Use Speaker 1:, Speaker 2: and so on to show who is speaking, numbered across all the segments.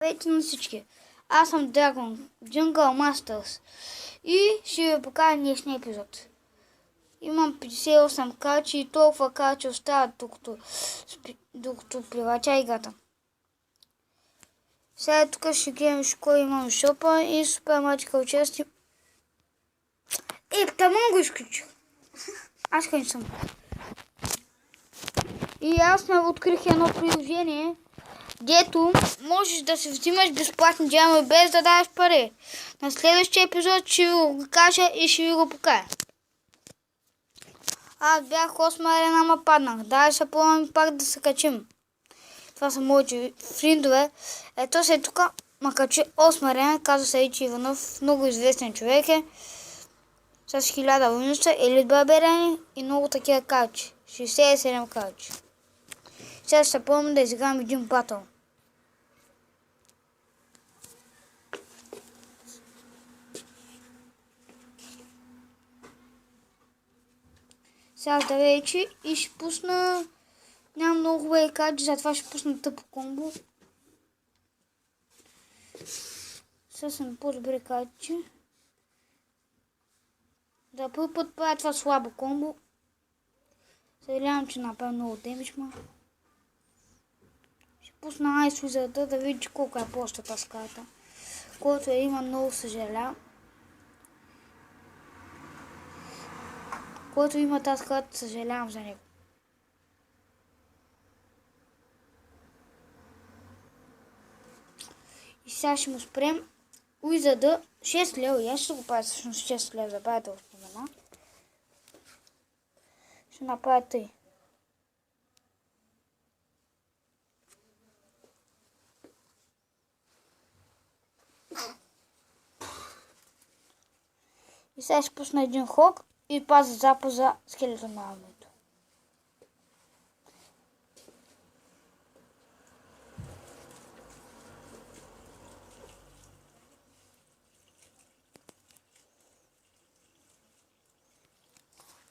Speaker 1: Здравейте на всички! Аз съм Dragon Jungle Masters и ще ви покажа днешния епизод. Имам 58 качи и толкова качи остават докато привача играта. Сега тук ще гледам кой имам шопа и супер мачка участие. Таман го изключих. Аз не съм. И аз ме открих едно приложение, дето можеш да се взимаш безплатни джамове без да даваш пари. На следващия епизод ще ви го кажа и ще ви го покажа. Аз бях 8 арена, ама паднах. Дай се пробвам пак да се качим. Това са моите фриндове. Ето се тук ма качи 8 арена, казва се Ичи Иванов, много известен човек е. С 1000 войнуса, елит барберени и много такива качи. 67 качи. Сега ще се пробвам да изиграм един батъл. Сега да вече и ще пусна... Нямам много хубави каджи, затова ще пусна тъпо комбо. Сега съм по-добре каджи. За първи път правя това слабо комбо. Съжалявам, че направя много демидж, ма. Ще пусна Ice Wizard да видите колко е проста тази карта. Който има много съжалявам. Който има тази карта, съжалявам за него. И сега ще му спрем Wizard 6 лева. И аз ще го правя всъщност 6 лева, забравя да го спомена. Ще направя тъй. И сега ще пусна един хок и пазя запа за скелета на армията.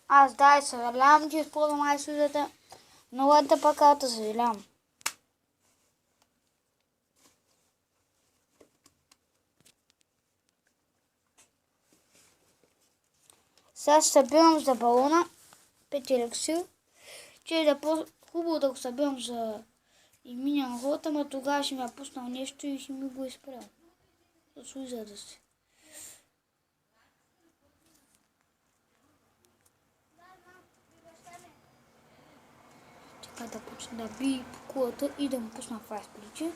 Speaker 1: Аз съжалявам, че използвам айсузата. Много е тъпа карта, съжалявам. Сега ще събирам за балона 5 еликсир, че е по-хубаво да го събирам за иминия на хората, но тогава ще ми е пуснал нещо и ще ми го изпрял. За да се. Чакай да почне да би по кулата и да му пусна файспличи.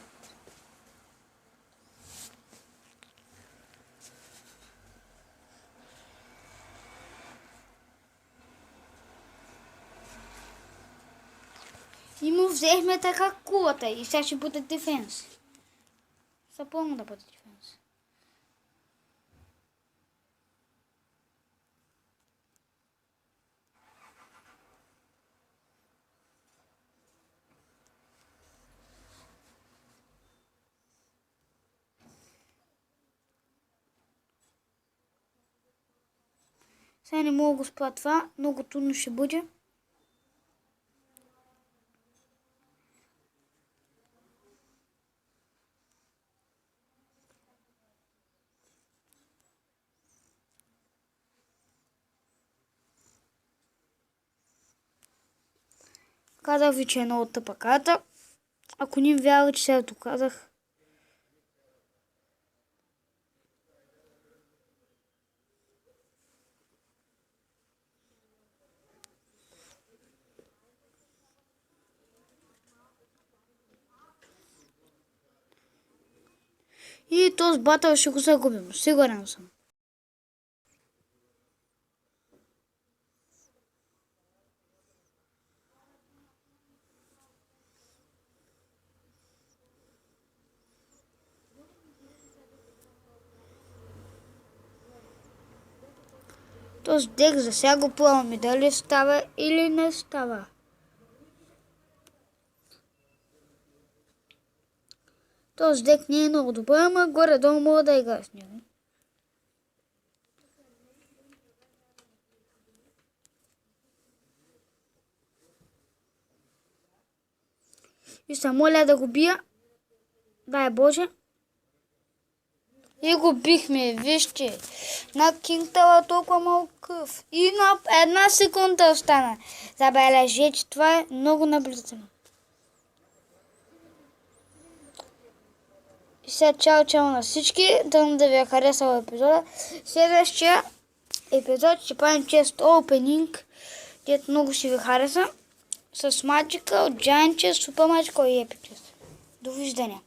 Speaker 1: И му взехме така кулата и сега ще бъде дефенс. Запълно да бъде дефенс. Сега не мога да го спра това, много трудно ще бъде. Казах ви, че е много тъпа карта. Ако не вярвате, че сега то казах. И този батъл ще го загубим, сигурен съм. Този дек за сега го пробваме дали става или не става. Този дек не е много добър, ама горе-долу мога да играя с него. И се моля да го бия. Дай Боже. И го бихме, вижте. На Кингтала толкова малко кръв. И на една секунда остана. Забележете, това е много наблюдателно. И сега чао на всички. Дано да ви е харесал епизода. Следващия епизод ще правим често опенинг, дето много си ви хареса. С Magical, Giant Chest, Super Magical и Epic Chest. Довиждане!